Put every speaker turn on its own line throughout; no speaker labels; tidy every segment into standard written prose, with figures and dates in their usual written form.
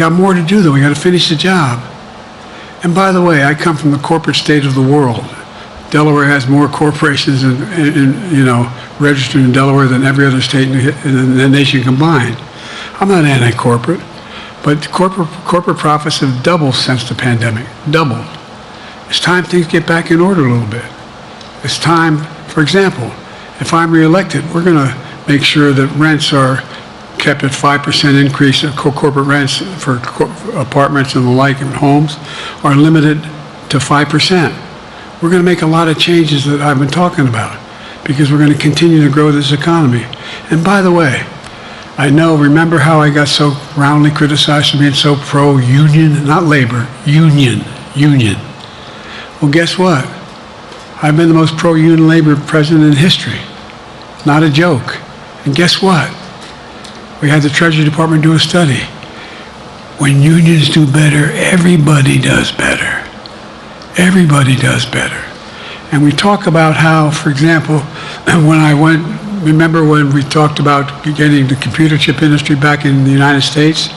got more to do, though. We got to finish the job. And by the way, I come from the corporate state of the world. Delaware has more corporations registered in Delaware than every other state in the nation combined. I'm not anti-corporate, but corporate profits have doubled since the pandemic. Doubled. It's time things get back in order a little bit. It's time, for example, if I'm reelected, we're going to make sure that rents are kept at 5% increase. Corporate rents for apartments and the like and homes are limited to 5%. We're going to make a lot of changes that I've been talking about because we're going to continue to grow this economy. And by the way, remember how I got so roundly criticized for being so pro-union, not labor, union. Well, guess what? I've been the most pro-union labor president in history. Not a joke. And guess what? We had the Treasury Department do a study. When unions do better, everybody does better. Everybody does better. And we talk about how, for example, remember when we talked about getting the computer chip industry back in the United States?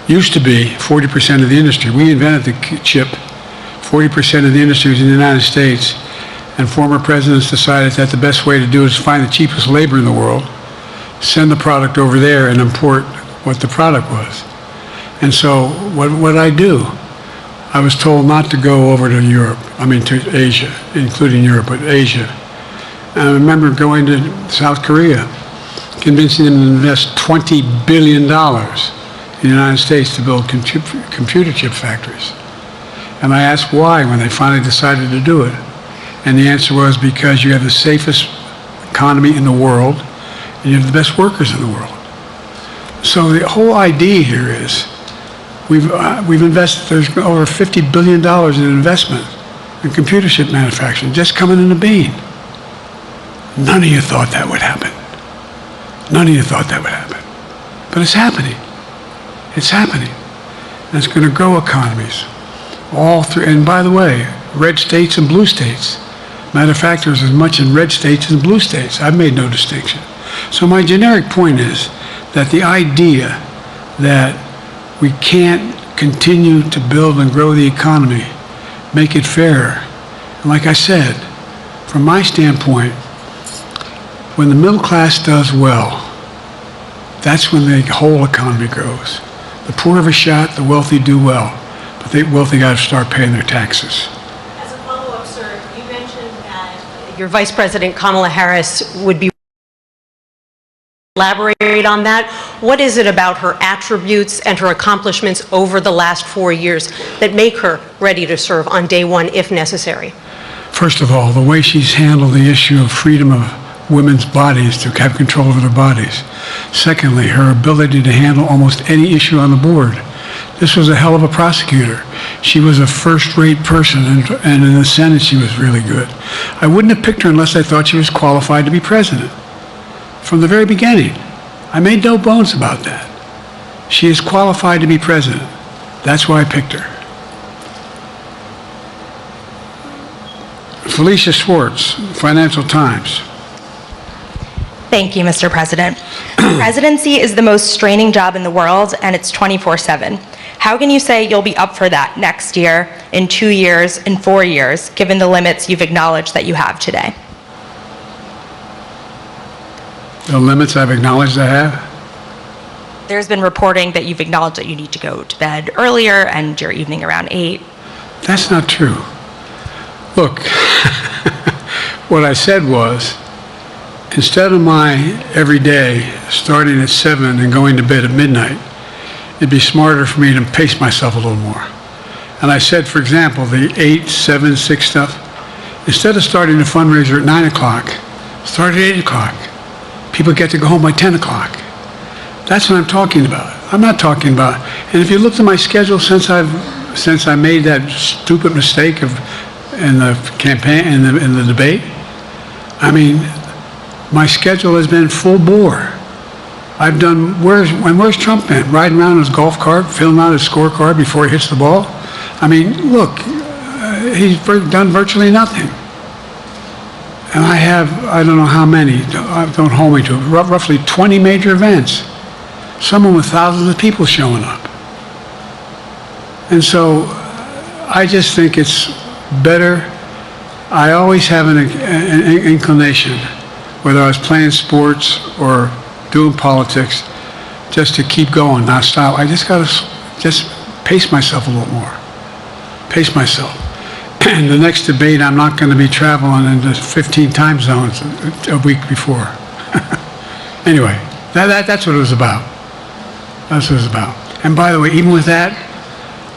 Used to be 40% of the industry. We invented the chip. 40% of the industry was in the United States. And former presidents decided that the best way to do it is find the cheapest labor in the world, send the product over there and import what the product was. And so what did I do? I was told not to go over to to Asia, including Europe, but Asia. And I remember going to South Korea, convincing them to invest $20 billion in the United States to build computer chip factories. And I asked why when they finally decided to do it. And the answer was because you have the safest economy in the world and you have the best workers in the world. So the whole idea here is we've invested, there's over $50 billion in investment in computer chip manufacturing just coming in the bean. None of you thought that would happen. None of you thought that would happen. But it's happening. It's happening. And it's going to grow economies all through. And by the way, red states and blue states. Matter of fact, there's as much in red states as blue states. I've made no distinction. So my generic point is that the idea that we can't continue to build and grow the economy, make it fairer. And like I said, from my standpoint, when the middle class does well, that's when the whole economy grows. The poor have a shot, the wealthy do well, but the wealthy got to start paying their taxes.
As a follow-up, sir, you mentioned that your Vice President Kamala Harris would be elaborate on that. What is it about her attributes and her accomplishments over the last 4 years that make her ready to serve on day one if necessary?
First of all, the way she's handled the issue of freedom of women's bodies to have control over their bodies. Secondly, her ability to handle almost any issue on the board. This was a hell of a prosecutor. She was a first-rate person, and in the Senate she was really good. I wouldn't have picked her unless I thought she was qualified to be president. From the very beginning, I made no bones about that. She is qualified to be president. That's why I picked her. Felicia Schwartz, Financial Times.
Thank you, Mr. President. The presidency is the most straining job in the world, and it's 24/7. How can you say you'll be up for that next year, in 2 years, in 4 years, given the limits you've acknowledged that you have today?
The limits I've acknowledged I have?
There's been reporting that you've acknowledged that you need to go to bed earlier and your evening around 8.
That's not true. Look, what I said was, instead of my every day starting at 7 and going to bed at midnight, it'd be smarter for me to pace myself a little more. And I said, for example, the 8, 7, 6 stuff, instead of starting a fundraiser at 9 o'clock, start at 8 o'clock. People get to go home by 10 o'clock. That's what I'm talking about. I'm not talking about, and if you looked at my schedule since I made that stupid mistake in the campaign, in the debate, I mean, my schedule has been full bore. I've done, where's Trump been? Riding around in his golf cart, filling out his scorecard before he hits the ball? I mean, look, he's done virtually nothing. And I have, I don't know how many, don't hold me to it, roughly 20 major events. Some of them with thousands of people showing up. And so I just think it's better. I always have an inclination, whether I was playing sports or doing politics, just to keep going, not stop. I just got to just pace myself a little more. Pace myself. And the next debate, I'm not going to be traveling into 15 time zones a week before. Anyway, that's what it was about. That's what it was about. And by the way, even with that,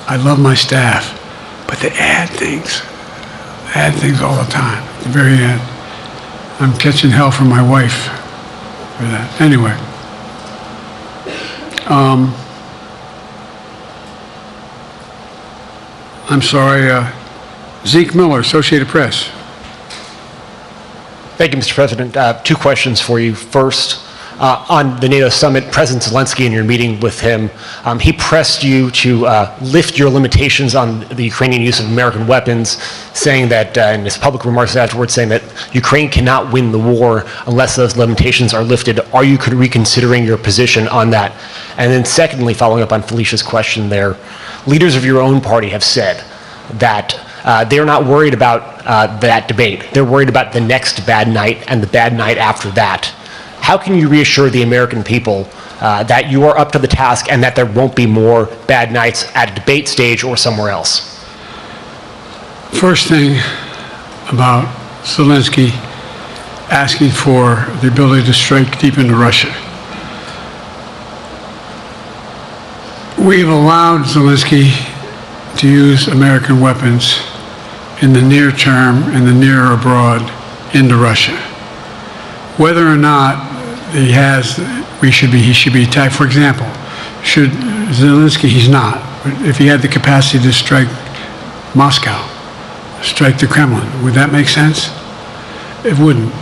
I love my staff, but they add things all the time. At the very end, I'm catching hell from my wife for that. Anyway, I'm sorry. Zeke Miller, Associated Press.
Thank you, Mr. President. Two questions for you. First, on the NATO summit, President Zelensky, in your meeting with him, he pressed you to lift your limitations on the Ukrainian use of American weapons, saying that, in his public remarks afterwards, saying that Ukraine cannot win the war unless those limitations are lifted. Are you reconsidering your position on that? And then secondly, following up on Felicia's question there, leaders of your own party have said that they're not worried about that debate. They're worried about the next bad night and the bad night after that. How can you reassure the American people that you are up to the task and that there won't be more bad nights at a debate stage or somewhere else?
First thing about Zelensky asking for the ability to strike deep into Russia. We've allowed Zelensky to use American weapons in the near term, in the near or abroad, into Russia. Whether or not he should be attacked. For example, should Zelensky, he's not, but if he had the capacity to strike Moscow, strike the Kremlin, would that make sense? It wouldn't.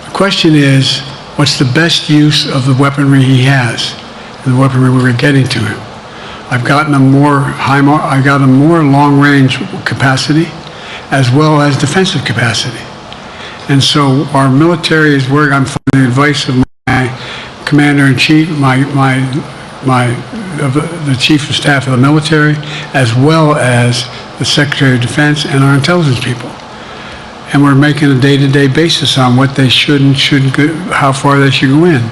The question is, what's the best use of the weaponry he has, and the weaponry we're getting to him? I've gotten a more long-range capacity, as well as defensive capacity. And so our military is where I'm following the advice of my commander-in-chief, the chief of staff of the military, as well as the Secretary of Defense and our intelligence people. And we're making a day-to-day basis on what they should and shouldn't go, how far they should go in.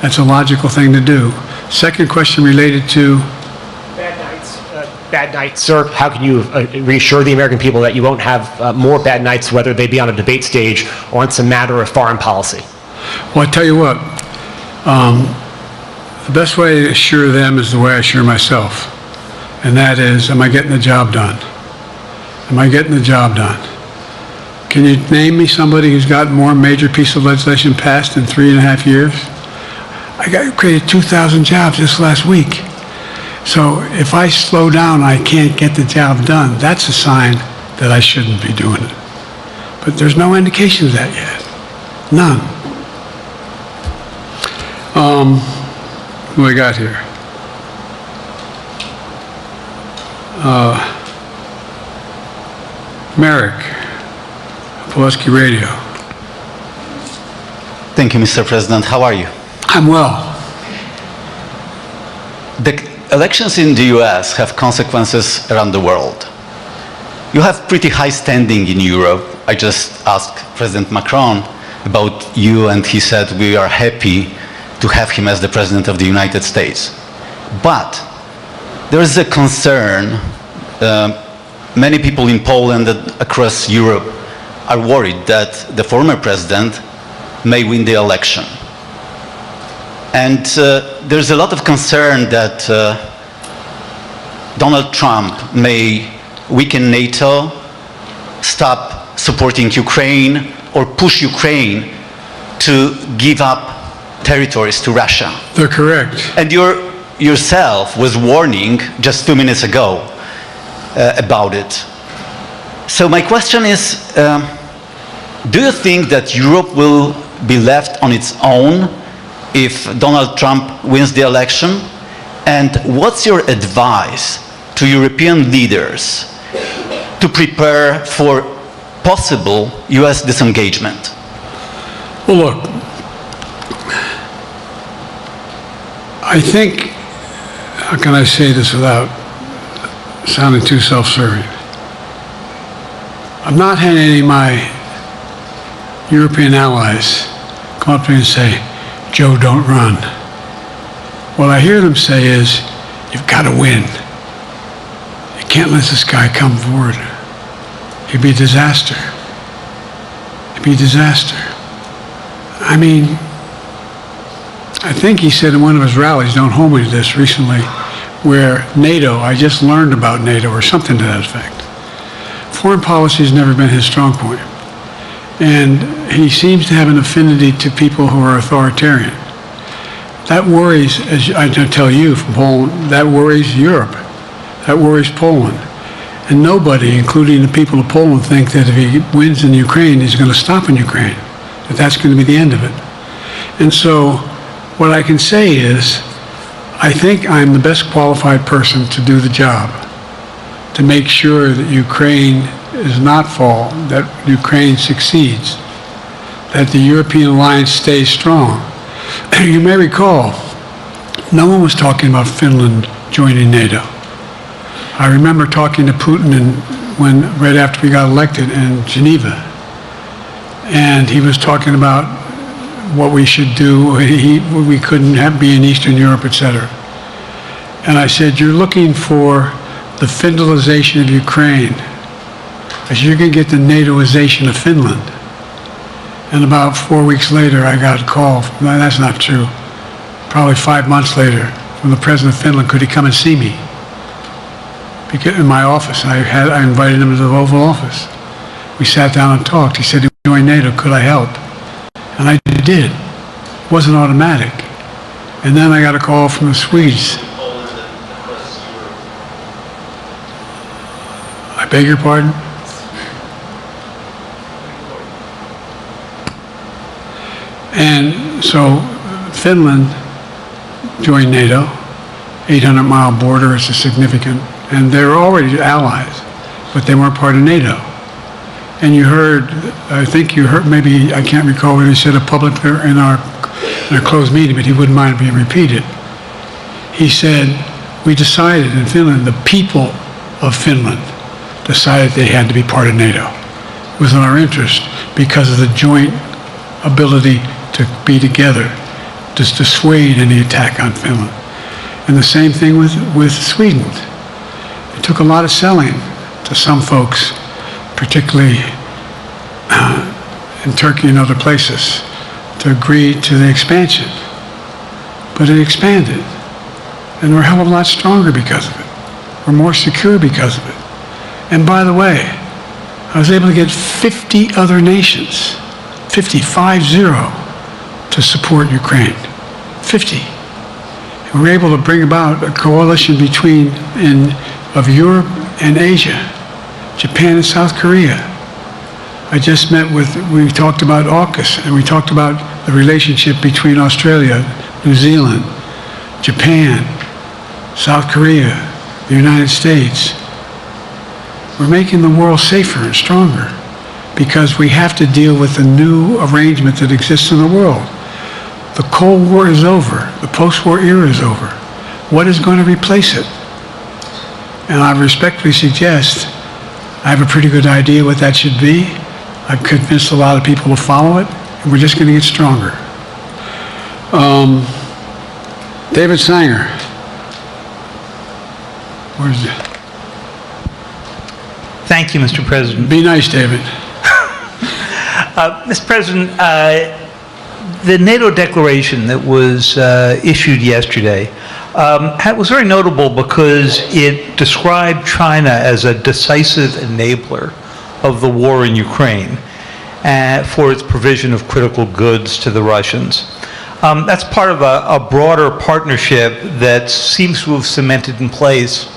That's a logical thing to do. Second question related to
Bad nights, sir. How can you reassure the American people that you won't have more bad nights, whether they be on a debate stage or on some matter of foreign policy?
Well, I tell you what, the best way to assure them is the way I assure myself. And that is, am I getting the job done? Am I getting the job done? Can you name me somebody who's got more major piece of legislation passed in 3.5 years? I created 2,000 jobs just last week. So if I slow down, I can't get the job done. That's a sign that I shouldn't be doing it. But there's no indication of that yet. None. What do we got here? Merrick, Pulaski Radio.
Thank you, Mr. President. How are you?
I'm well.
The elections in the US have consequences around the world. You have pretty high standing in Europe. I just asked President Macron about you, and he said we are happy to have him as the President of the United States. But there is a concern. Many people in Poland and across Europe are worried that the former president may win the election. And there's a lot of concern that Donald Trump may weaken NATO, stop supporting Ukraine, or push Ukraine to give up territories to Russia.
They're correct.
And yourself was warning just 2 minutes ago about it. So my question is, do you think that Europe will be left on its own if Donald Trump wins the election? And what's your advice to European leaders to prepare for possible US disengagement?
Well, look, I think, how can I say this without sounding too self-serving. I'm not having any of my European allies come up to me and say, Joe, don't run. What I hear them say is, you've got to win. You can't let this guy come forward. It'd be a disaster. It'd be a disaster. I mean, I think he said in one of his rallies, don't hold me to this, recently, where NATO, I just learned about NATO or something to that effect. Foreign policy has never been his strong point. And he seems to have an affinity to people who are authoritarian. That worries, as I tell you from Poland, that worries Europe. That worries Poland. And nobody, including the people of Poland, think that if he wins in Ukraine, he's going to stop in Ukraine, that that's going to be the end of it. And so what I can say is, I think I'm the best qualified person to do the job, to make sure that Ukraine does not fall, that Ukraine succeeds, that the European alliance stays strong. You may recall, no one was talking about Finland joining NATO. I remember talking to Putin right after we got elected in Geneva, and he was talking about what we should do. We couldn't be in Eastern Europe, etc. And I said, you're looking for the Finlandization of Ukraine, as you're going to get the NATOization of Finland. And about 4 weeks later, I got a call. No, that's not true. Probably 5 months later, from the President of Finland, could he come and see me? Because in my office, I invited him to the Oval Office. We sat down and talked. He said, he joined NATO, could I help? And I did. It wasn't automatic. And then I got a call from the Swedes. I beg your pardon? And so Finland joined NATO, 800-mile border is a significant, and they were already allies, but they weren't part of NATO. And you heard, I think you heard, maybe, I can't recall what he said publicly in our closed meeting, but he wouldn't mind being repeated. He said, we decided in Finland, the people of Finland decided they had to be part of NATO. It was in our interest because of the joint ability to be together, to dissuade any attack on Finland. And the same thing with Sweden. It took a lot of selling to some folks, particularly in Turkey and other places, to agree to the expansion. But it expanded. And we're a hell of a lot stronger because of it. We're more secure because of it. And by the way, I was able to get 50 other nations, 50, to support Ukraine. 50. And we were able to bring about a coalition of Europe and Asia, Japan and South Korea. I just met we talked about AUKUS, and we talked about the relationship between Australia, New Zealand, Japan, South Korea, the United States. We're making the world safer and stronger because we have to deal with the new arrangement that exists in the world. The Cold War is over. The post-war era is over. What is going to replace it? And I respectfully suggest I have a pretty good idea what that should be. I've convinced a lot of people to follow it, and we're just going to get stronger. David Sanger. Where's it?
Thank you, Mr. President.
Be nice, David.
Mr. President, the NATO declaration that was issued yesterday was very notable because it described China as a decisive enabler of the war in Ukraine for its provision of critical goods to the Russians. That's part of a broader partnership that seems to have cemented in place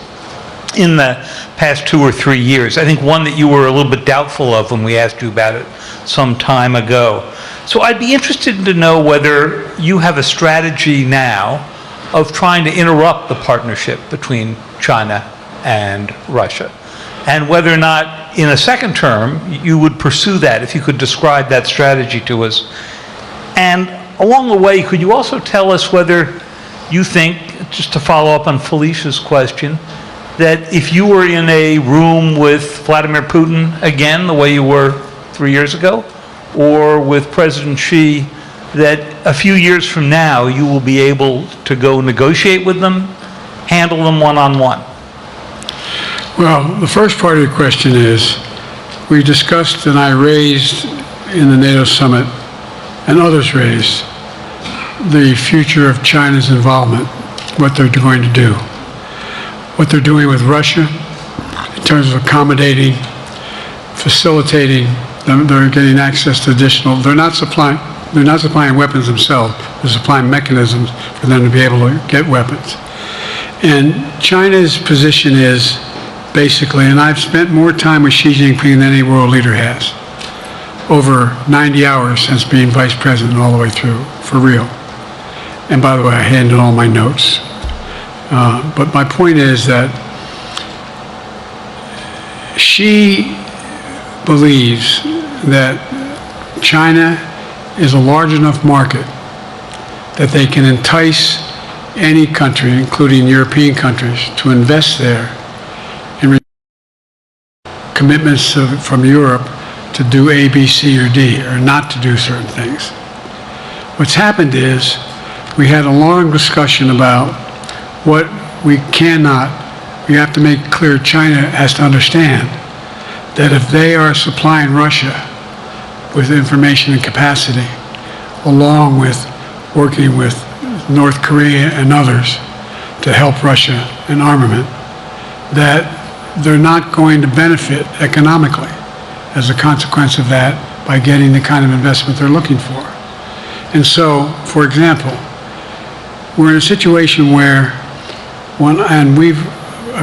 in the past 2 or 3 years. I think one that you were a little bit doubtful of when we asked you about it some time ago. So I'd be interested to know whether you have a strategy now of trying to interrupt the partnership between China and Russia, and whether or not in a second term you would pursue that, if you could describe that strategy to us. And along the way, could you also tell us whether you think, just to follow up on Felicia's question, that if you were in a room with Vladimir Putin again, the way you were 3 years ago, or with President Xi, that a few years from now you will be able to go negotiate with them, handle them one-on-one?
Well, the first part of your question is, we discussed and I raised in the NATO summit, and others raised, the future of China's involvement, what they're going to do, what they're doing with Russia in terms of accommodating, facilitating, they're getting access to additional, they're not supplying weapons themselves, they're supplying mechanisms for them to be able to get weapons. And China's position is basically, and I've spent more time with Xi Jinping than any world leader has, over 90 hours since being vice president all the way through, for real. And by the way, I handed all my notes. But my point is that Xi believes that China is a large enough market that they can entice any country, including European countries, to invest there in commitments from Europe to do A, B, C, or D, or not to do certain things. What's happened is we had a long discussion about what we have to make clear. China has to understand that if they are supplying Russia with information and capacity, along with working with North Korea and others to help Russia in armament, that they're not going to benefit economically as a consequence of that by getting the kind of investment they're looking for. And so, for example, we're in a situation where, and we've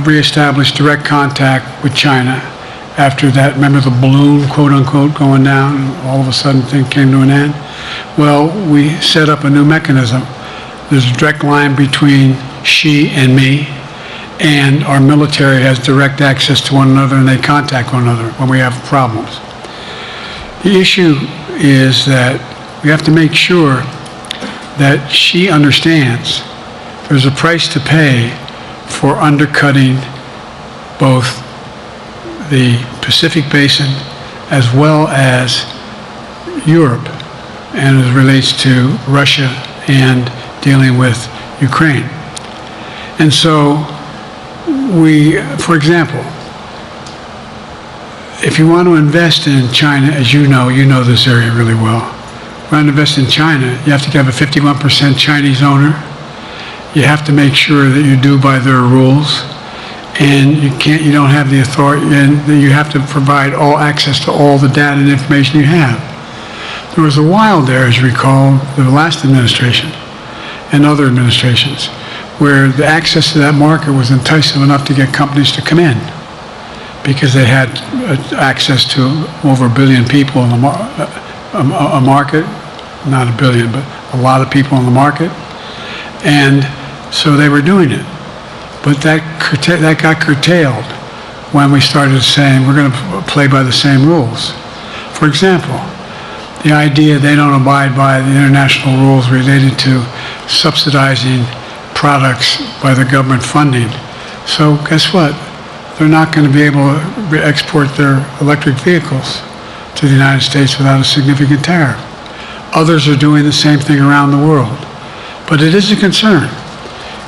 reestablished direct contact with China after that, remember the balloon, quote unquote, going down, and all of a sudden things came to an end? Well, we set up a new mechanism. There's a direct line between Xi and me, and our military has direct access to one another, and they contact one another when we have problems. The issue is that we have to make sure that Xi understands there's a price to pay for undercutting both the Pacific Basin as well as Europe, and as it relates to Russia and dealing with Ukraine. And so for example, if you want to invest in China, as you know this area really well. If you want to invest in China, you have to have a 51% Chinese owner. You have to make sure that you do by their rules, and you don't have the authority, and you have to provide all access to all the data and information you have. There was a while there, as you recall, the last administration and other administrations, where the access to that market was enticing enough to get companies to come in because they had access to over 1 billion people in a market, not 1 billion, but a lot of people in the market. And so they were doing it. But that got curtailed when we started saying we're going to play by the same rules. For example, the idea they don't abide by the international rules related to subsidizing products by the government funding. So guess what? They're not going to be able to export their electric vehicles to the United States without a significant tariff. Others are doing the same thing around the world. But it is a concern.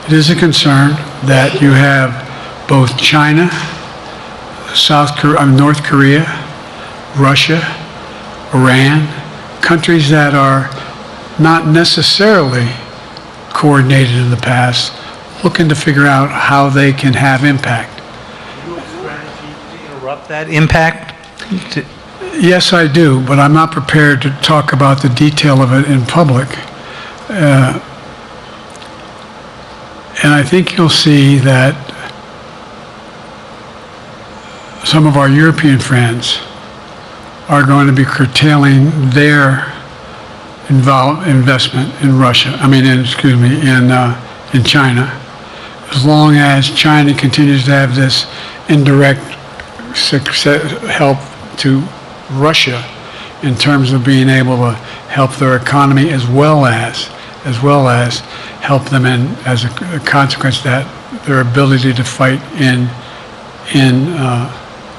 It is a concern that you have both China, North Korea, Russia, Iran, countries that are not necessarily coordinated in the past, looking to figure out how they can have impact.
Do you have a strategy to interrupt that impact?
Yes, I do, but I'm not prepared to talk about the detail of it in public. And I think you'll see that some of our European friends are going to be curtailing their investment in Russia, in China, as long as China continues to have this indirect help to Russia in terms of being able to help their economy as well as help them in, as a consequence of that, their ability to fight in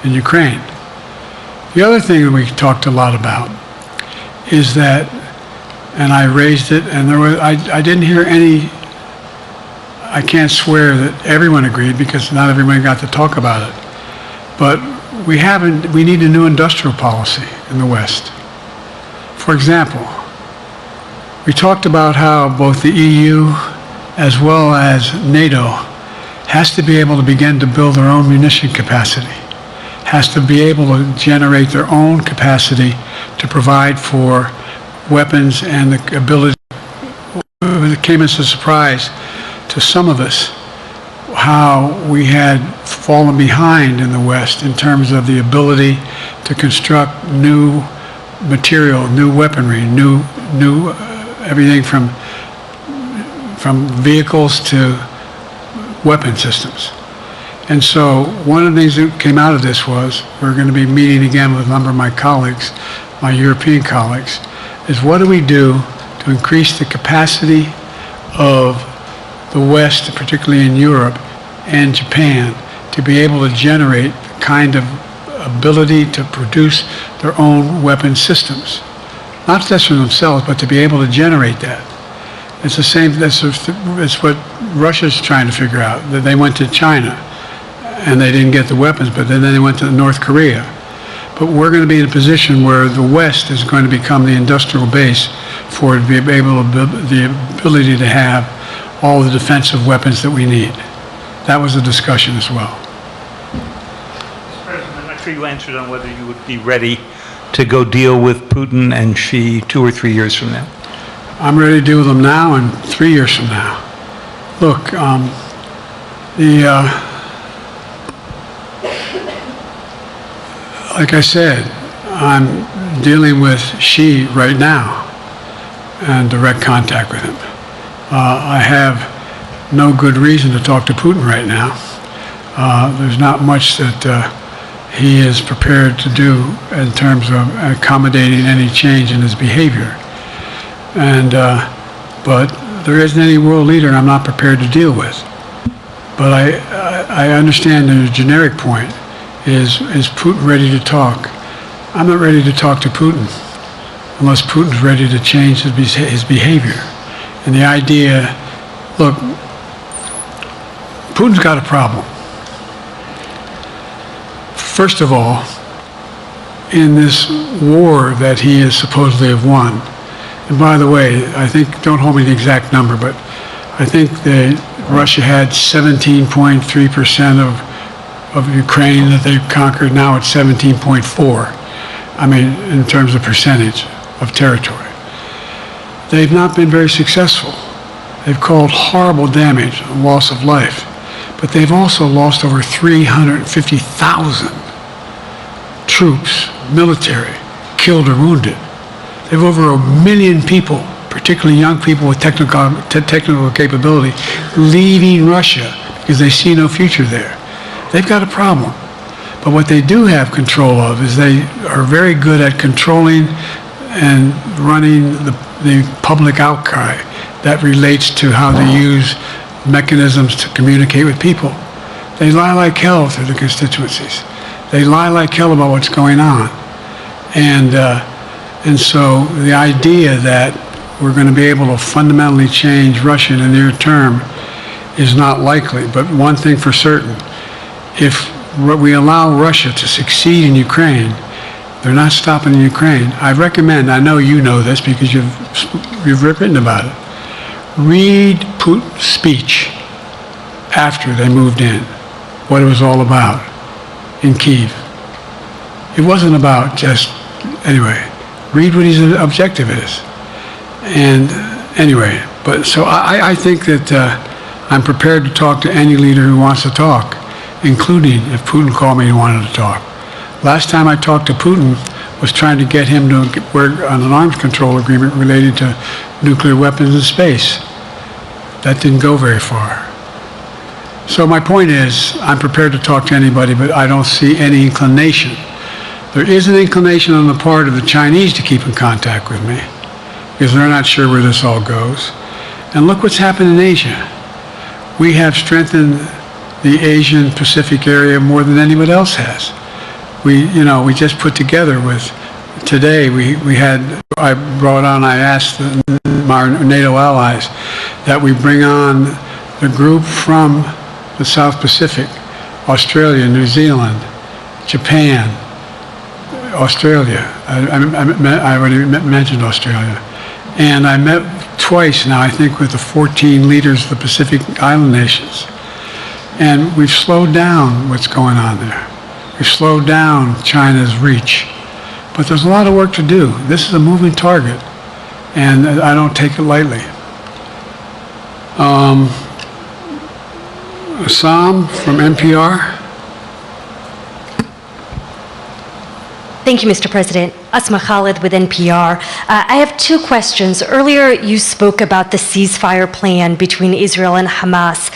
Ukraine. The other thing that we talked a lot about is that, and I raised it, and I didn't hear any. I can't swear that everyone agreed because not everyone got to talk about it. But we need a new industrial policy in the West. For example, we talked about how both the EU as well as NATO has to be able to begin to build their own munition capacity, has to be able to generate their own capacity to provide for weapons and the ability. It came as a surprise to some of us how we had fallen behind in the West in terms of the ability to construct new material, new weaponry, new everything from vehicles to weapon systems. And so one of the things that came out of this was, we're going to be meeting again with a number of my colleagues, my European colleagues, is what do we do to increase the capacity of the West, particularly in Europe and Japan, to be able to generate the kind of ability to produce their own weapon systems. Not just for themselves, but to be able to generate that. It's the same, it's what Russia's trying to figure out, that they went to China and they didn't get the weapons, but then they went to North Korea. But we're going to be in a position where the West is going to become the industrial base for it to be able to, the ability to have all the defensive weapons that we need. That was a discussion as well.
Mr. President, I'm not sure you answered on whether you would be ready to go deal with Putin and Xi 2 or 3 years from now.
I'm ready to deal with them now and 3 years from now. Look, like I said, I'm dealing with Xi right now and direct contact with him. I have no good reason to talk to Putin right now. There's not much that he is prepared to do in terms of accommodating any change in his behavior. And, but there isn't any world leader I'm not prepared to deal with. But I understand the generic point is Putin ready to talk? I'm not ready to talk to Putin unless Putin's ready to change his behavior. And the idea, look, Putin's got a problem. First of all, in this war that he is supposedly have won, and by the way, I think, don't hold me to the exact number, but I think that Russia had 17.3% of Ukraine that they've conquered. Now it's 17.4. I mean, in terms of percentage of territory. They've not been very successful. They've caused horrible damage, loss of life, but they've also lost over 350,000 troops, military, killed or wounded. They've over 1 million people, particularly young people with technical capability, leaving Russia because they see no future there. They've got a problem. But what they do have control of is they are very good at controlling and running the public outcry that relates to how they use mechanisms to communicate with people. They lie like hell through the constituencies. They lie like hell about what's going on. And so the idea that we're going to be able to fundamentally change Russia in the near term is not likely. But one thing for certain, if we allow Russia to succeed in Ukraine, they're not stopping in Ukraine. I recommend, I know you know this because you've written about it, read Putin's speech after they moved in, what it was all about in Kyiv. It wasn't about just, anyway, read what his objective is. And anyway, but so I think that I'm prepared to talk to any leader who wants to talk, including if Putin called me and wanted to talk. Last time I talked to Putin was trying to get him to work on an arms control agreement related to nuclear weapons in space. That didn't go very far. So my point is, I'm prepared to talk to anybody, but I don't see any inclination. There is an inclination on the part of the Chinese to keep in contact with me, because they're not sure where this all goes. And look what's happened in Asia. We have strengthened the Asian Pacific area more than anyone else has. We just put together today I asked our NATO allies that we bring on the group from the South Pacific, Australia, New Zealand, Japan, Australia. I already mentioned Australia. And I met twice now, I think, with the 14 leaders of the Pacific Island nations. And we've slowed down what's going on there. We've slowed down China's reach. But there's a lot of work to do. This is a moving target, and I don't take it lightly. Assam from NPR.
Thank you, Mr. President. Asma Khalid with NPR. I have two questions. Earlier, you spoke about the ceasefire plan between Israel and Hamas.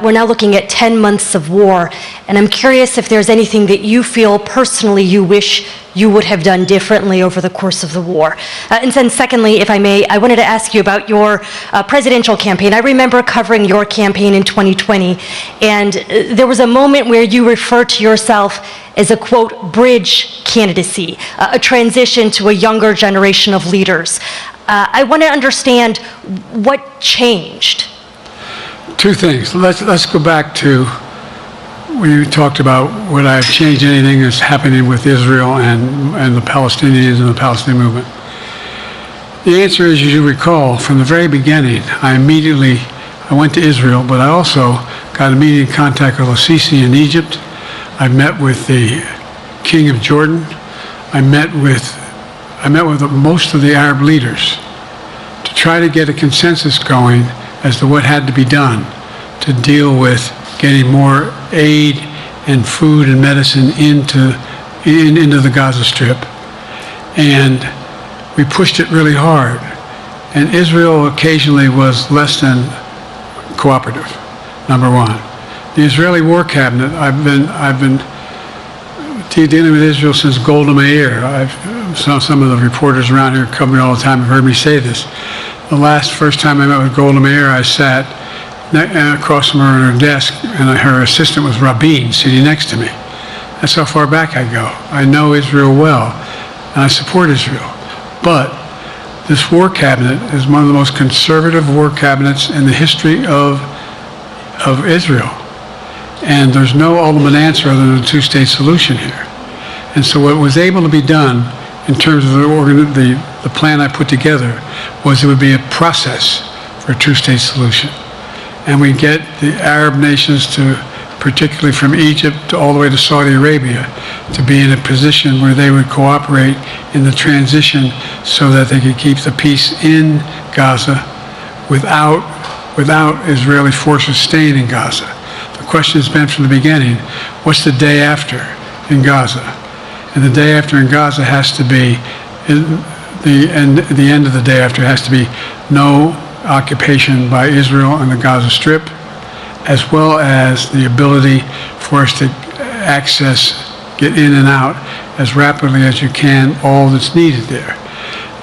We're now looking at 10 months of war, and I'm curious if there's anything that you feel personally you wish you would have done differently over the course of the war. And then secondly, if I may, I wanted to ask you about your presidential campaign. I remember covering your campaign in 2020, and there was a moment where you referred to yourself as a, quote, bridge candidacy, a transition to a younger generation of leaders. I want to understand what changed.
Two things. Let's go back to when you talked about would I have changed anything that's happening with Israel and the Palestinians and the Palestinian movement. The answer is, as you recall, from the very beginning, I went to Israel, but I also got immediate contact with al-Sisi in Egypt. I met with the King of Jordan. I met with most of the Arab leaders to try to get a consensus going as to what had to be done to deal with getting more aid and food and medicine into the Gaza Strip. And we pushed it really hard. And Israel occasionally was less than cooperative, number one. The Israeli War Cabinet, I've been dealing with Israel since Golda Meir. Some of the reporters around here come me all the time have heard me say this. The first time I met with Golda Meir, I sat across from her at her desk, and her assistant was Rabin sitting next to me. That's how far back I go. I know Israel well, and I support Israel. But this war cabinet is one of the most conservative war cabinets in the history of Israel. And there's no ultimate answer other than a two-state solution here. And so what was able to be done in terms of the plan I put together was it would be a process for a two-state solution. And we get the Arab nations to, particularly from Egypt all the way to Saudi Arabia, to be in a position where they would cooperate in the transition so that they could keep the peace in Gaza without Israeli forces staying in Gaza. The question has been from the beginning, what's the day after in Gaza? And the day after in Gaza has to be, the end of the day after has to be no occupation by Israel on the Gaza Strip, as well as the ability for us to get in and out as rapidly as you can all that's needed there.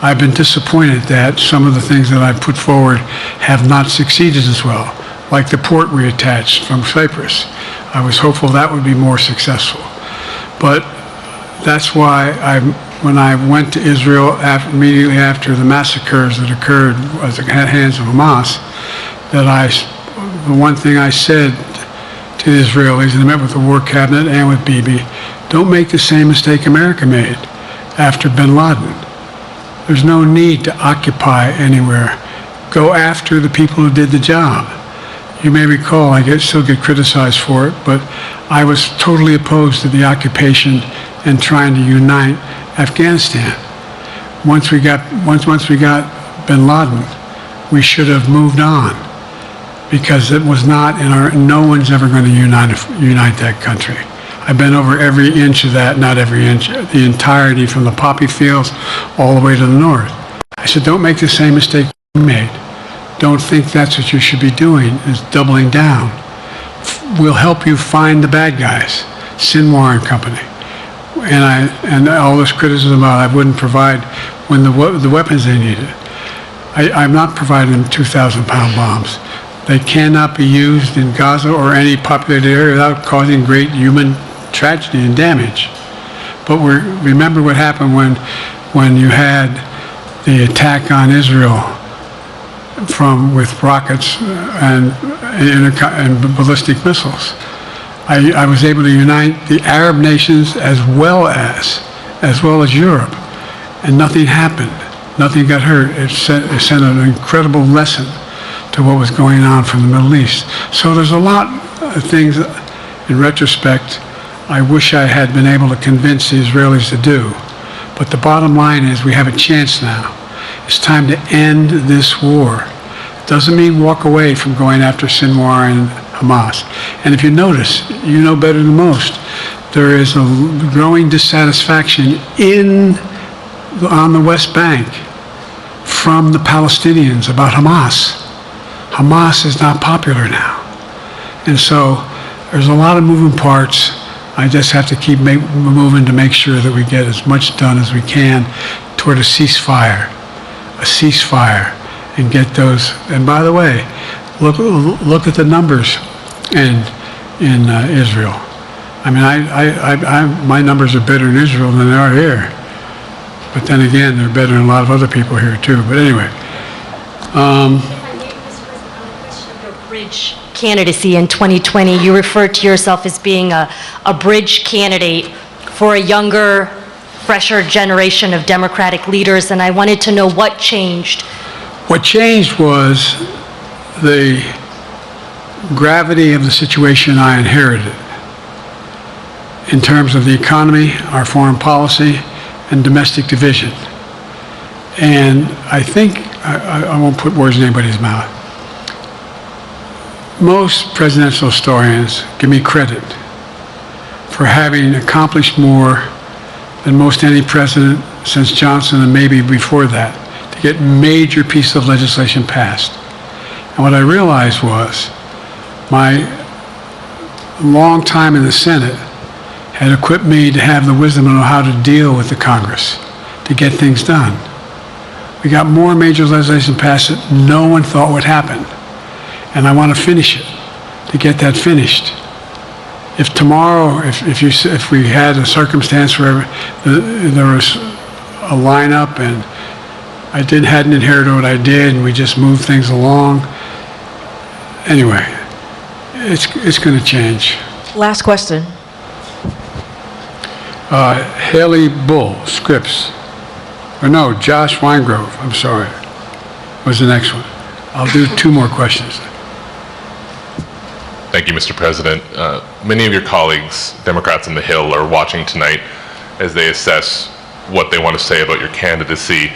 I've been disappointed that some of the things that I've put forward have not succeeded as well, like the port reattached from Cyprus. I was hopeful that would be more successful. But that's why when I went to Israel immediately after the massacres that occurred at the hands of Hamas, the one thing I said to the Israelis, and I met with the War Cabinet and with Bibi, don't make the same mistake America made after bin Laden. There's no need to occupy anywhere. Go after the people who did the job. You may recall, I still get criticized for it, but I was totally opposed to the occupation and trying to unite Afghanistan. Once we got bin Laden, we should have moved on, because it was not no one's ever going to unite that country. I've been over every inch of that, not every inch, the entirety from the poppy fields all the way to the north. I said, don't make the same mistake you made. Don't think that's what you should be doing, is doubling down. We'll help you find the bad guys, Sinwar and company. And all this criticism about I wouldn't provide when the weapons they needed. I'm not providing them 2,000-pound bombs. They cannot be used in Gaza or any populated area without causing great human tragedy and damage. But remember what happened when you had the attack on Israel with rockets and ballistic missiles. I was able to unite the Arab nations as well as Europe, and nothing happened. Nothing got hurt. It sent an incredible lesson to what was going on from the Middle East. So there's a lot of things, in retrospect, I wish I had been able to convince the Israelis to do. But the bottom line is we have a chance now. It's time to end this war. It doesn't mean walk away from going after Sinwar and Hamas. And if you notice, you know better than most, there is a growing dissatisfaction on the West Bank from the Palestinians about Hamas. Hamas is not popular now. And so there's a lot of moving parts. I just have to keep moving to make sure that we get as much done as we can toward a ceasefire, and get those. And by the way, look at the numbers in Israel. I mean, my numbers are better in Israel than they are here. But then again, they're better than a lot of other people here too. But anyway.
If I may, Mr. President, on the question of your bridge candidacy in 2020, you referred to yourself as being a bridge candidate for a younger, fresher generation of Democratic leaders, and I wanted to know what changed.
What changed was the gravity of the situation I inherited in terms of the economy, our foreign policy, and domestic division. And I think, I won't put words in anybody's mouth, most presidential historians give me credit for having accomplished more than most any president since Johnson and maybe before that to get major pieces of legislation passed. And what I realized was my long time in the Senate had equipped me to have the wisdom to know how to deal with the Congress, to get things done. We got more major legislation passed that no one thought would happen. And I want to finish it, to get that finished. If tomorrow, if we had a circumstance where there was a lineup and I hadn't inherited what I did and we just moved things along, anyway, it's going to change.
Last question.
Haley Bull, Scripps. Or no, Josh Weingrove, I'm sorry, was the next one. I'll do 2 more questions.
Thank you, Mr. President. Many of your colleagues, Democrats on the Hill, are watching tonight as they assess what they want to say about your candidacy.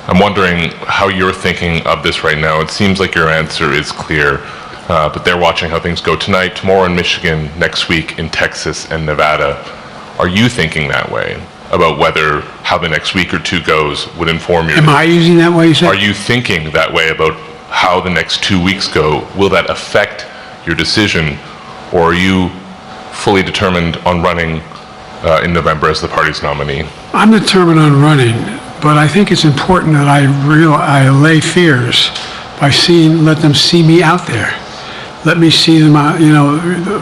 I'm wondering how you're thinking of this right now. It seems like your answer is clear, but they're watching how things go tonight, tomorrow in Michigan, next week in Texas and Nevada. Are you thinking that way about how the next week or 2 goes would inform your...
Am I using that way, you said?
Are you thinking that way about how the next 2 weeks go? Will that affect your decision, or are you fully determined on running in November as the party's nominee?
I'm determined on running, but I think it's important that I allay fears by let them see me out there. Let me see them out,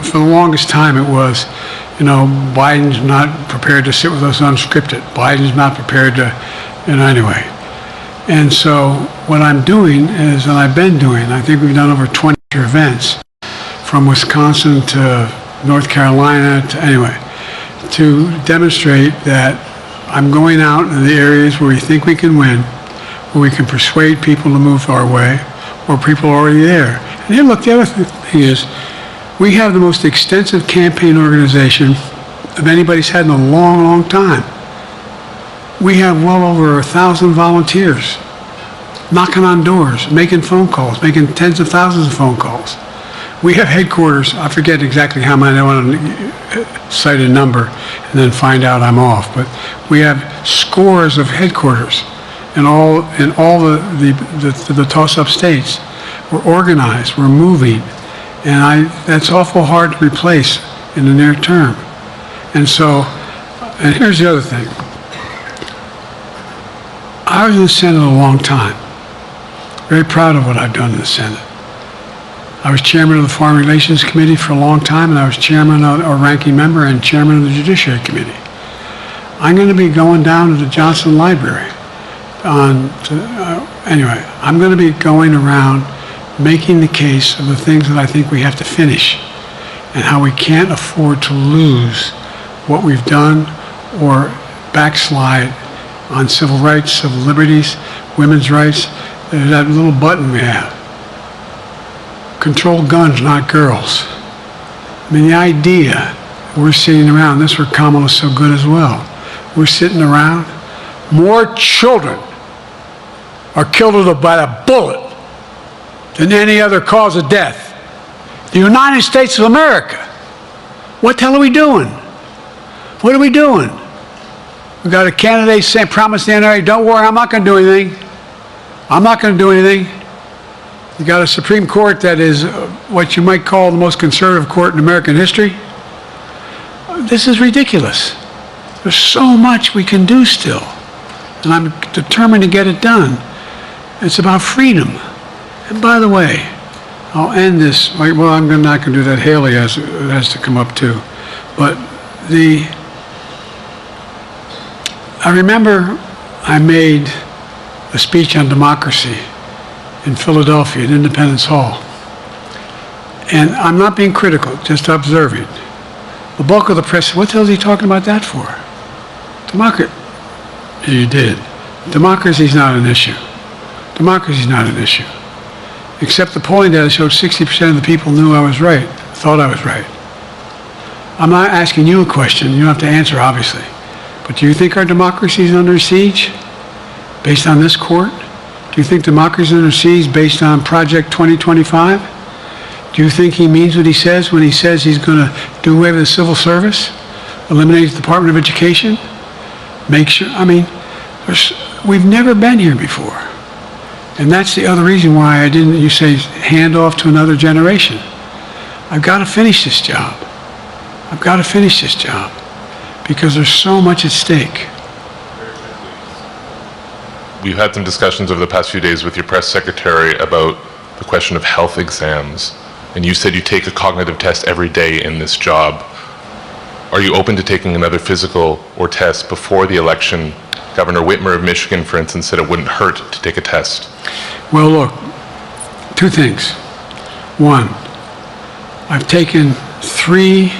for the longest time it was, Biden's not prepared to sit with us unscripted. Biden's not prepared to, anyway. And so what I'm doing is, and I've been doing, I think we've done over 20 events, from Wisconsin to North Carolina to demonstrate that I'm going out in the areas where we think we can win, where we can persuade people to move our way, where people are already there. And then look, the other thing is, we have the most extensive campaign organization of anybody's had in a long, long time. We have well over 1,000 volunteers knocking on doors, making phone calls, making tens of thousands of phone calls. We have headquarters, I forget exactly how many, I don't want to cite a number and then find out I'm off, but we have scores of headquarters in all the toss-up states. We're organized, we're moving, and that's awful hard to replace in the near term. And so, and here's the other thing. I was in the Senate a long time. Very proud of what I've done in the Senate. I was chairman of the Foreign Relations Committee for a long time, and I was chairman or ranking member and chairman of the Judiciary Committee. I'm going to be going down to the Johnson Library. Anyway, I'm going to be going around making the case of the things that I think we have to finish and how we can't afford to lose what we've done or backslide on civil rights, civil liberties, women's rights. There's that little button we have. Control guns, not girls. I mean, the idea we're sitting around, this is where Kamala's so good as well. We're sitting around, more children are killed by a bullet than any other cause of death. The United States of America. What the hell are we doing? What are we doing? We got a candidate saying, promise the NRA, don't worry, I'm not going to do anything. I'm not going to do anything. You got a Supreme Court that is what you might call the most conservative court in American history. This is ridiculous. There's so much we can do still, and I'm determined to get it done. It's about freedom. And by the way, I'll end this. Well, I'm not going to do that. Haley has to come up too. But I remember I made a speech on democracy in Philadelphia at Independence Hall. And I'm not being critical, just observing. The bulk of the press said, what the hell is he talking about that for? Democracy. You did. Democracy is not an issue. Democracy is not an issue. Except the polling data showed 60% of the people knew I was right, thought I was right. I'm not asking you a question. You don't have to answer, obviously. But do you think our democracy is under siege based on this court? Do you think democracy is under siege based on Project 2025? Do you think he means what he says when he says he's going to do away with the civil service, eliminate the Department of Education, make sure, I mean, we've never been here before. And that's the other reason why you say, hand off to another generation. I've got to finish this job. I've got to finish this job because there's so much at stake.
We've had some discussions over the past few days with your press secretary about the question of health exams. And you said you take a cognitive test every day in this job. Are you open to taking another physical or test before the election? Governor Whitmer of Michigan, for instance, said it wouldn't hurt to take a test.
Well, look, two things. One, I've taken 3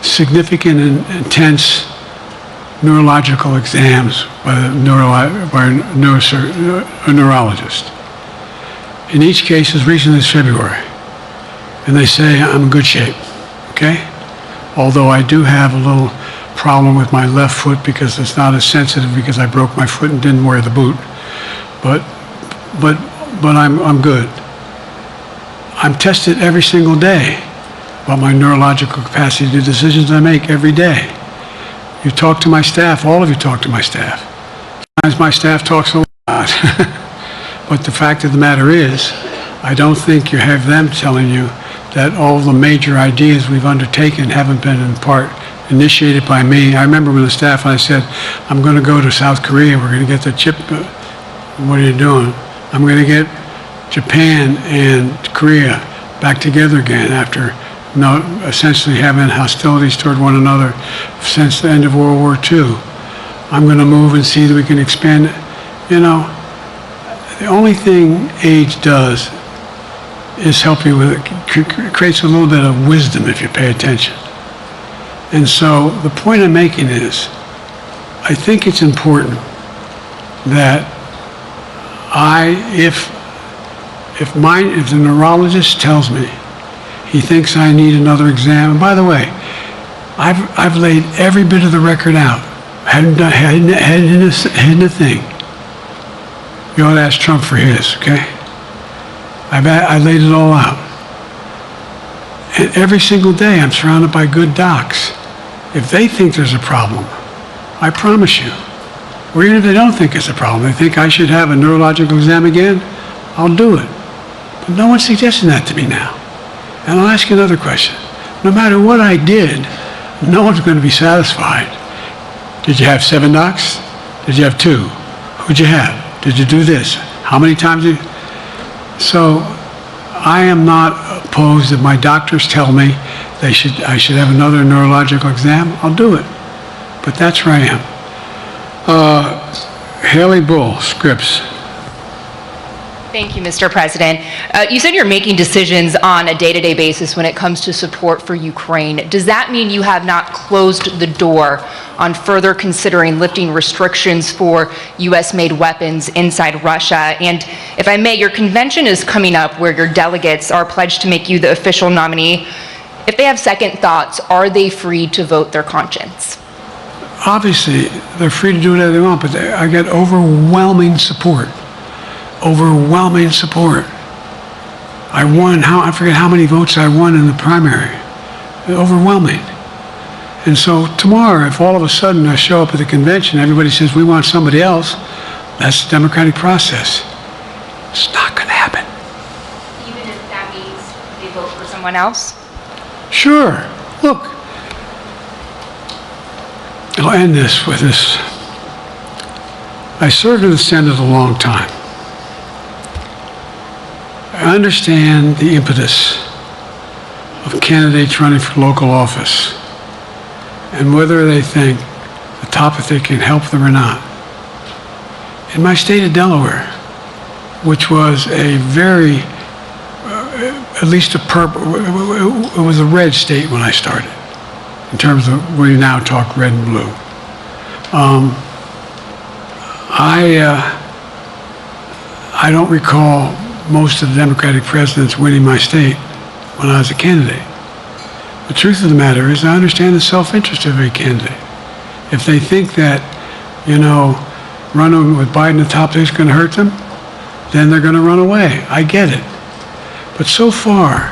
significant and intense neurological exams by a neurologist. In each case, as recently as February. And they say I'm in good shape, okay? Although I do have a little problem with my left foot because it's not as sensitive because I broke my foot and didn't wear the boot. But I'm good. I'm tested every single day about my neurological capacity to do decisions I make every day. You talk to my staff, all of you talk to my staff. Sometimes my staff talks a lot. But the fact of the matter is, I don't think you have them telling you that all the major ideas we've undertaken haven't been in part initiated by me. I remember when the staff, I said, I'm going to go to South Korea, we're going to get the chip. What are you doing? I'm going to get Japan and Korea back together again after essentially having hostilities toward one another since the end of World War II. I'm going to move and see that we can expand it. You know, the only thing age does is help you with it, creates a little bit of wisdom if you pay attention. And so the point I'm making is, I think it's important that if the neurologist tells me he thinks I need another exam, and by the way, I've laid every bit of the record out, hadn't hidden a thing. You ought to ask Trump for his, okay? I laid it all out. And every single day I'm surrounded by good docs. If they think there's a problem, I promise you, or even if they don't think it's a problem, they think I should have a neurological exam again, I'll do it. But no one's suggesting that to me now. And I'll ask you another question. No matter what I did, no one's going to be satisfied. Did you have 7 docs? Did you have 2? Who'd you have? Did you do this? How many times did you? So I am not opposed. If my doctors tell me I should have another neurological exam, I'll do it. But that's where I am. Haley Bull, Scripps.
Thank you, Mr. President. You said you're making decisions on a day-to-day basis when it comes to support for Ukraine. Does that mean you have not closed the door on further considering lifting restrictions for U.S.-made weapons inside Russia? And if I may, your convention is coming up where your delegates are pledged to make you the official nominee. If they have second thoughts, are they free to vote their conscience?
Obviously, they're free to do whatever they want, but I get overwhelming support. Overwhelming support. I won, I forget how many votes I won in the primary. Overwhelming. And so tomorrow, if all of a sudden I show up at the convention, everybody says we want somebody else, that's the democratic process. It's not going to happen.
Even if that means they vote for someone else?
Sure. Look, I'll end this with this. I served in the Senate a long time. I understand the impetus of candidates running for local office and whether they think the topic can help them or not. In my state of Delaware, which was a very, at least it was a red state when I started, in terms of we now talk red and blue. I don't recall most of the Democratic presidents winning my state when I was a candidate. The truth of the matter is I understand the self-interest of every candidate. If they think that, running with Biden at the top is going to hurt them, then they're going to run away. I get it. But so far,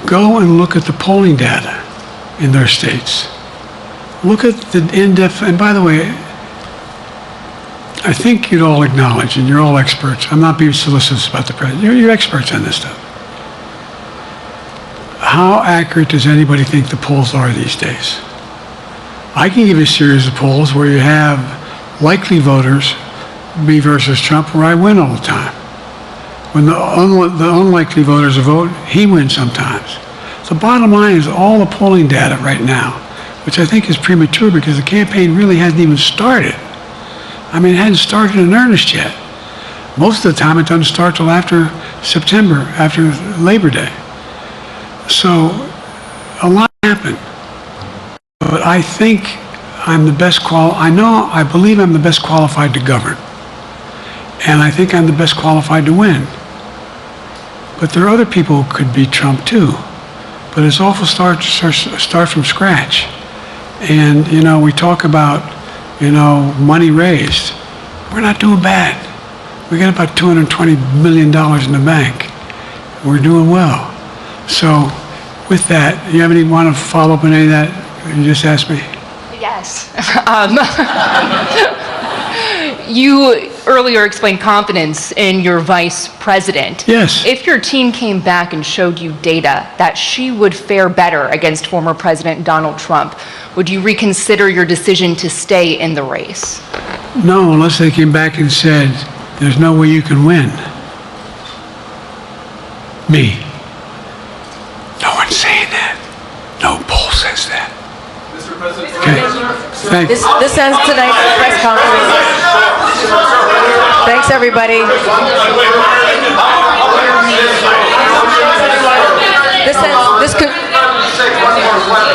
go and look at the polling data in their states. Look at the in-depth, and by the way, I think you'd all acknowledge, and you're all experts, I'm not being solicitous about the president, you're experts on this stuff. How accurate does anybody think the polls are these days? I can give you a series of polls where you have likely voters, me versus Trump, where I win all the time. When the unlikely voters vote, he wins sometimes. The bottom line is all the polling data right now, which I think is premature because the campaign really hasn't even started. I mean, it hadn't started in earnest yet. Most of the time, it doesn't start till after September, after Labor Day. So, a lot happened. But I think I'm the best I believe I'm the best qualified to govern. And I think I'm the best qualified to win. But there are other people who could beat Trump too. But it's awful start from scratch. And, we talk about money raised. We're not doing bad. We got about $220 million in the bank. We're doing well. So with that, you have want to follow up on any of that you just asked me?
Yes. You earlier explained confidence in your vice president.
Yes.
If your team came back and showed you data that she would fare better against former President Donald Trump, would you reconsider your decision to stay in the race?
No, unless they came back and said, there's no way you can win. Me. No one's saying that. No poll says that.
Mr. President,
okay. Thank you.
This ends tonight's press conference. Thanks, everybody.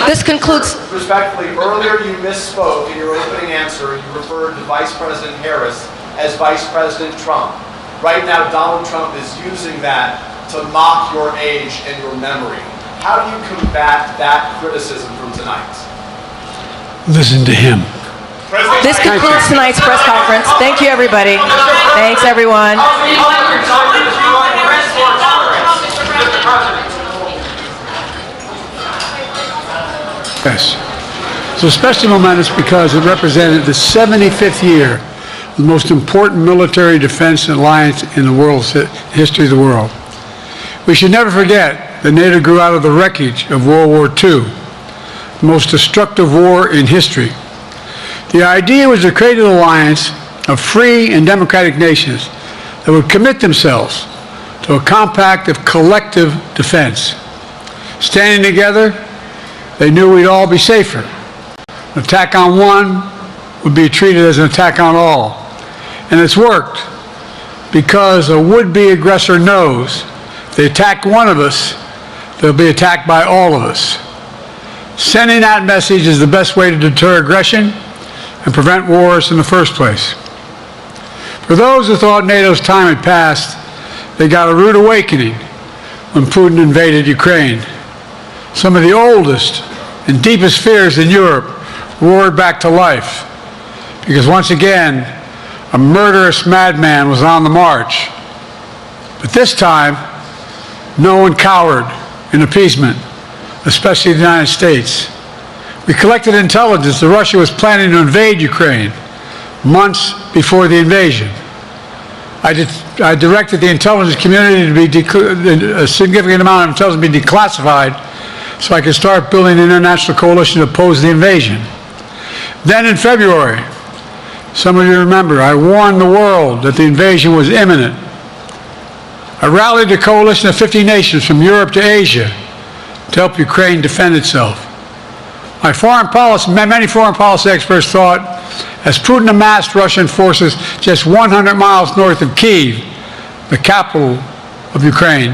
This concludes.
Respectfully, earlier you misspoke in your opening answer. You referred to Vice President Harris as Vice President Trump. Right now, Donald Trump is using that to mock your age and your memory. How do you combat that criticism from tonight?
Listen to him.
This concludes tonight's press conference. Thank you, everybody. Thanks, everyone.
Yes. So especially momentous because it represented the 75th year, the most important military defense alliance in the world's history of the world. We should never forget that NATO grew out of the wreckage of World War II, the most destructive war in history. The idea was to create an alliance of free and democratic nations that would commit themselves to a compact of collective defense. Standing together, they knew we'd all be safer. An attack on one would be treated as an attack on all. And it's worked, because a would-be aggressor knows if they attack one of us, they'll be attacked by all of us. Sending that message is the best way to deter aggression and prevent wars in the first place. For those who thought NATO's time had passed, they got a rude awakening when Putin invaded Ukraine. Some of the oldest and deepest fears in Europe roared back to life, because once again, a murderous madman was on the march. But this time, no one cowered in appeasement, especially the United States. We collected intelligence that Russia was planning to invade Ukraine months before the invasion. I directed the intelligence community to be a significant amount of intelligence be declassified so I could start building an international coalition to oppose the invasion. Then in February, some of you remember, I warned the world that the invasion was imminent. I rallied a coalition of 50 nations from Europe to Asia to help Ukraine defend itself. Many foreign policy experts thought, as Putin amassed Russian forces just 100 miles north of Kyiv, the capital of Ukraine,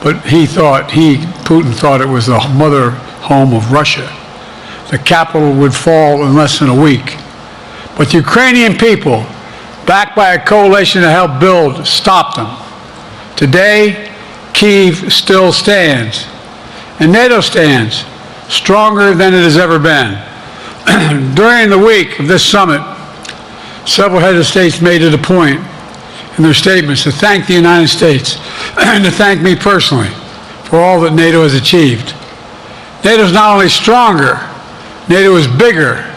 but Putin thought it was the mother home of Russia. The capital would fall in less than a week. But the Ukrainian people, backed by a coalition to help build, stopped them. Today, Kyiv still stands, and NATO stands stronger than it has ever been. During the week of this summit, several heads of states made it a point in their statements to thank the United States and to thank me personally for all that NATO has achieved. NATO is not only stronger, NATO is bigger,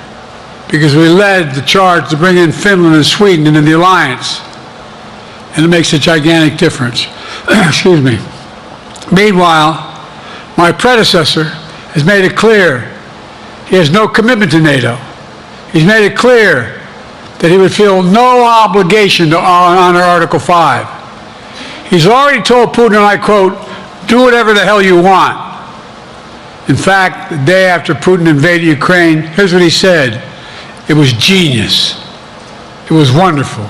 because we led the charge to bring in Finland and Sweden into the alliance, and it makes a gigantic difference. Excuse me. Meanwhile, my predecessor has made it clear he has no commitment to NATO. He's made it clear that he would feel no obligation to honor Article 5. He's already told Putin, and I quote, "Do whatever the hell you want." In fact, the day after Putin invaded Ukraine, here's what he said. It was genius. It was wonderful.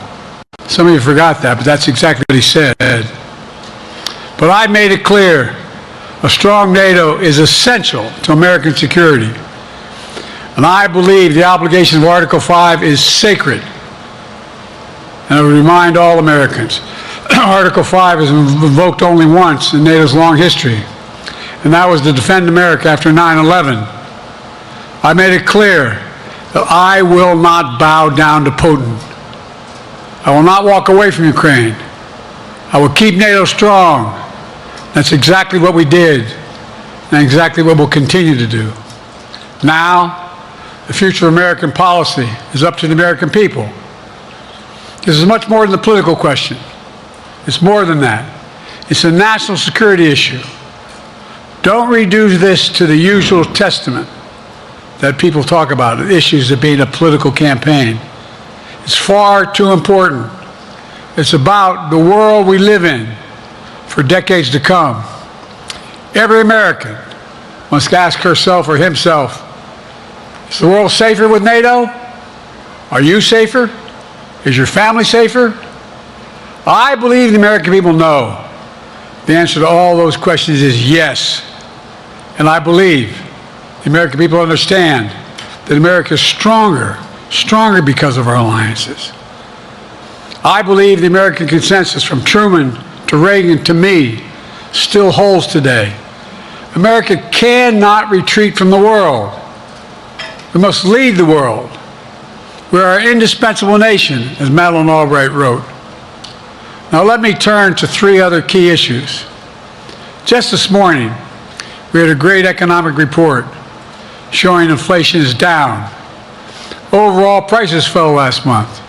Some of you forgot that, but that's exactly what he said. But I made it clear, a strong NATO is essential to American security. And I believe the obligation of Article 5 is sacred. And I would remind all Americans, Article 5 is invoked only once in NATO's long history, and that was to defend America after 9/11. I made it clear that I will not bow down to Putin. I will not walk away from Ukraine. I will keep NATO strong. That's exactly what we did, and exactly what we'll continue to do. Now, the future of American policy is up to the American people. This is much more than a political question. It's more than that. It's a national security issue. Don't reduce this to the usual testament that people talk about, issues of being a political campaign. It's far too important. It's about the world we live in for decades to come. Every American must ask herself or himself, is the world safer with NATO? Are you safer? Is your family safer? I believe the American people know. The answer to all those questions is yes. And I believe the American people understand that America is stronger because of our alliances. I believe the American consensus from Truman to Reagan to me still holds today. America cannot retreat from the world. We must lead the world. We are an indispensable nation, as Madeleine Albright wrote. Now let me turn to three other key issues. Just this morning, we had a great economic report showing inflation is down. Overall prices fell last month.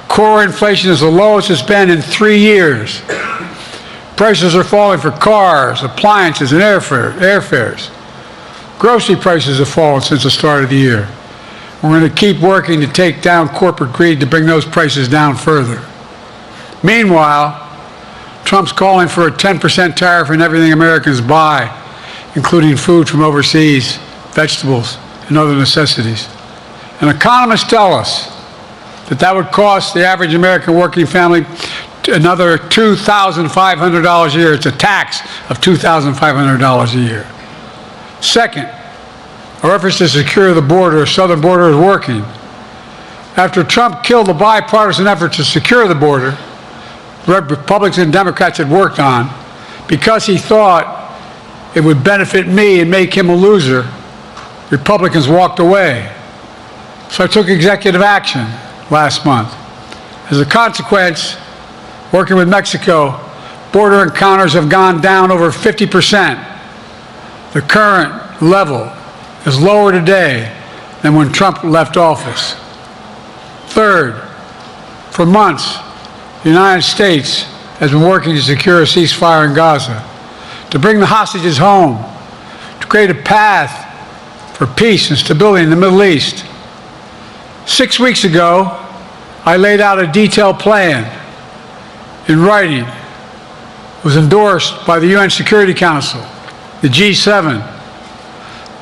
Core inflation is the lowest it's been in 3 years. Prices are falling for cars, appliances, and airfares. Grocery prices have fallen since the start of the year. We're going to keep working to take down corporate greed to bring those prices down further. Meanwhile, Trump's calling for a 10% tariff on everything Americans buy, including food from overseas, vegetables, and other necessities. And economists tell us that that would cost the average American working family another $2,500 a year. It's a tax of $2,500 a year. Second, our efforts to secure the border, the southern border, is working. After Trump killed the bipartisan effort to secure the border, Republicans and Democrats had worked on, because he thought it would benefit me and make him a loser, Republicans walked away. So I took executive action last month. As a consequence, working with Mexico, border encounters have gone down over 50%. The current level is lower today than when Trump left office. Third, for months, the United States has been working to secure a ceasefire in Gaza, to bring the hostages home, to create a path for peace and stability in the Middle East. 6 weeks ago, I laid out a detailed plan in writing. It was endorsed by the UN Security Council, the G7.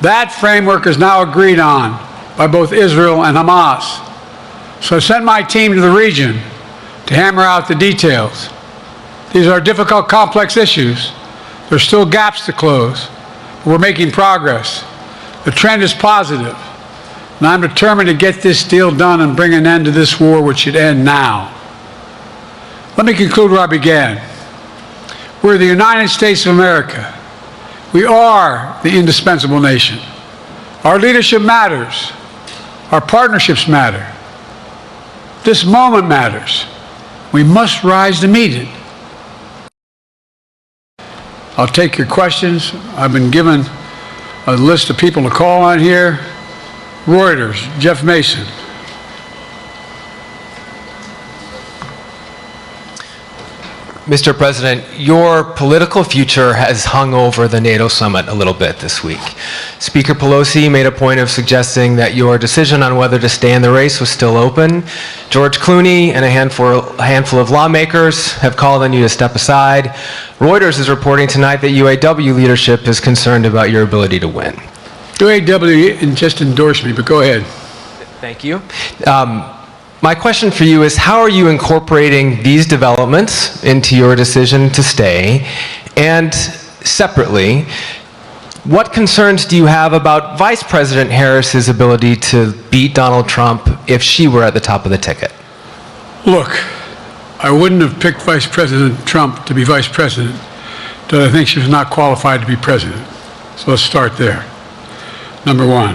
That framework is now agreed on by both Israel and Hamas. So I sent my team to the region to hammer out the details. These are difficult, complex issues. There's still gaps to close, but we're making progress. The trend is positive, and I'm determined to get this deal done and bring an end to this war, which should end now. Let me conclude where I began. We're the United States of America. We are the indispensable nation. Our leadership matters. Our partnerships matter. This moment matters. We must rise to meet it. I'll take your questions. I've been given a list of people to call on here. Reuters, Jeff Mason.
Mr. President, your political future has hung over the NATO summit a little bit this week. Speaker Pelosi made a point of suggesting that your decision on whether to stay in the race was still open. George Clooney and a handful of lawmakers have called on you to step aside. Reuters is reporting tonight that UAW leadership is concerned about your ability to win.
UAW just endorsed me, but go ahead.
Thank you. My question for you is, how are you incorporating these developments into your decision to stay? And separately, what concerns do you have about Vice President Harris's ability to beat Donald Trump if she were at the top of the ticket?
Look, I wouldn't have picked Vice President Trump to be Vice President, but I think she was not qualified to be President. So let's start there. Number one,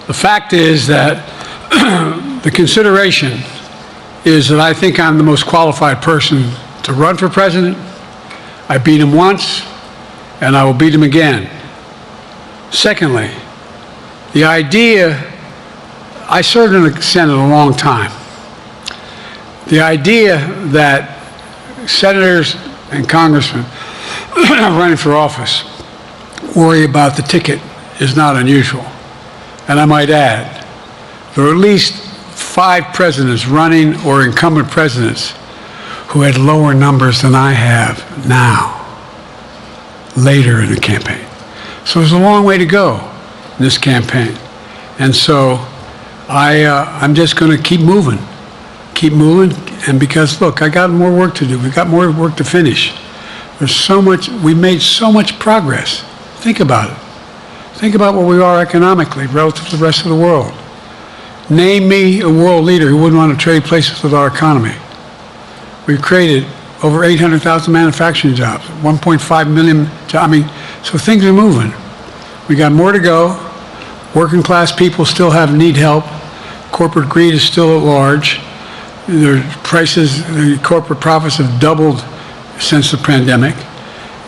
the fact is that the consideration is that I think I'm the most qualified person to run for president. I beat him once, and I will beat him again. Secondly, the idea, I served in the Senate a long time. The idea that senators and congressmen running for office worry about the ticket is not unusual. And I might add, there are at least 5 presidents running or incumbent presidents who had lower numbers than I have now, later in the campaign. So there's a long way to go in this campaign. And so I'm just going to keep moving, and because, look, I got more work to do. We've got more work to finish. There's so much, we made so much progress. Think about it. Think about where we are economically relative to the rest of the world. Name me a world leader who wouldn't want to trade places with our economy. We've created over 800,000 manufacturing jobs, 1.5 million jobs. I mean, so things are moving. We got more to go. Working class people still need help. Corporate greed is still at large. Their prices, the corporate profits have doubled since the pandemic.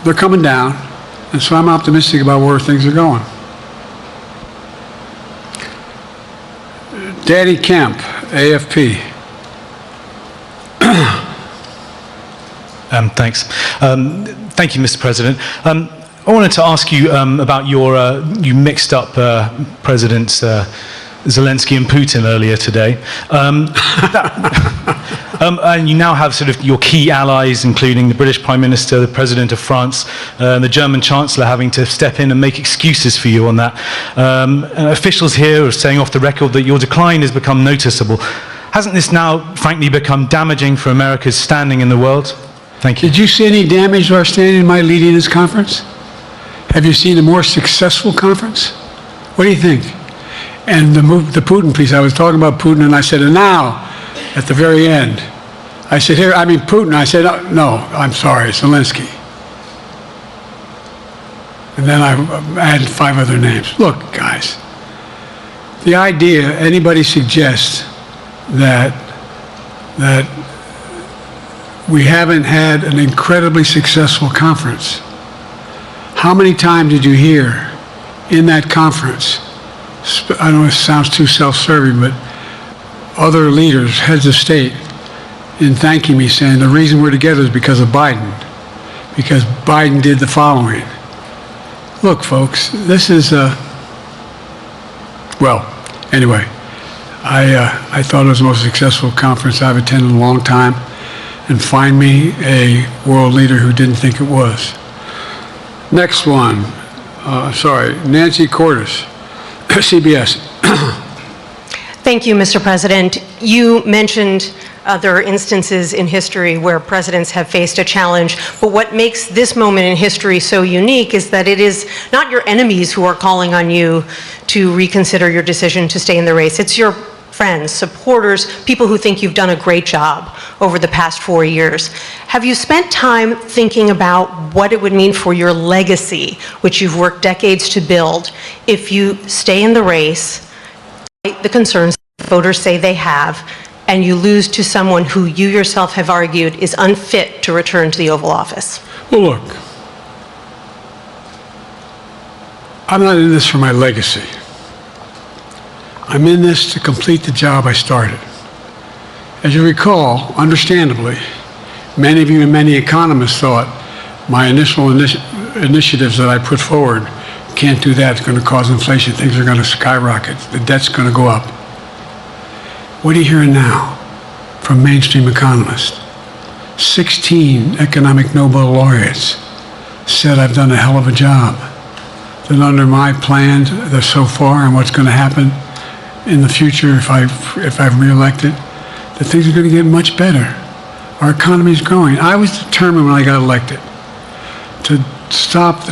They're coming down, and so I'm optimistic about where things are going. Danny Kemp, AFP.
Thanks. Thank you, Mr. President. I wanted to ask you about your, you mixed up President's Zelensky and Putin earlier today. And you now have sort of your key allies, including the British Prime Minister, the President of France, and the German Chancellor having to step in and make excuses for you on that. Officials here are saying off the record that your decline has become noticeable. Hasn't this now, frankly, become damaging for America's standing in the world? Thank you.
Did you see any damage to our standing in my leading this conference? Have you seen a more successful conference? What do you think? And the Putin piece, I was talking about Putin, and I said, and now, at the very end, I said, here, I mean Putin. I said, no, I'm sorry, it's Zelensky. And then I added 5 other names. Look, guys, the idea anybody suggests that we haven't had an incredibly successful conference. How many times did you hear in that conference, I know it sounds too self-serving, but other leaders, heads of state, in thanking me, saying the reason we're together is because of Biden, because Biden did the following. Look, folks, this is well, anyway, I thought it was the most successful conference I've attended in a long time, and find me a world leader who didn't think it was. Next one, Nancy Cordes, CBS.
Thank you, Mr. President. You mentioned other instances in history where presidents have faced a challenge, but what makes this moment in history so unique is that it is not your enemies who are calling on you to reconsider your decision to stay in the race. It's your friends, supporters, people who think you've done a great job over the past 4 years. Have you spent time thinking about what it would mean for your legacy, which you've worked decades to build, if you stay in the race, the concerns voters say they have, and you lose to someone who you yourself have argued is unfit to return to the Oval Office?
Well, look, I'm not in this for my legacy. I'm in this to complete the job I started. As you recall, understandably, many of you and many economists thought my initial initiatives that I put forward, can't do that, it's going to cause inflation, things are going to skyrocket, the debt's going to go up. What are you hearing now from mainstream economists? 16 economic Nobel laureates said I've done a hell of a job. That under my plans so far and what's going to happen in the future if I'm reelected, that things are going to get much better. Our economy is growing. I was determined when I got elected to stop the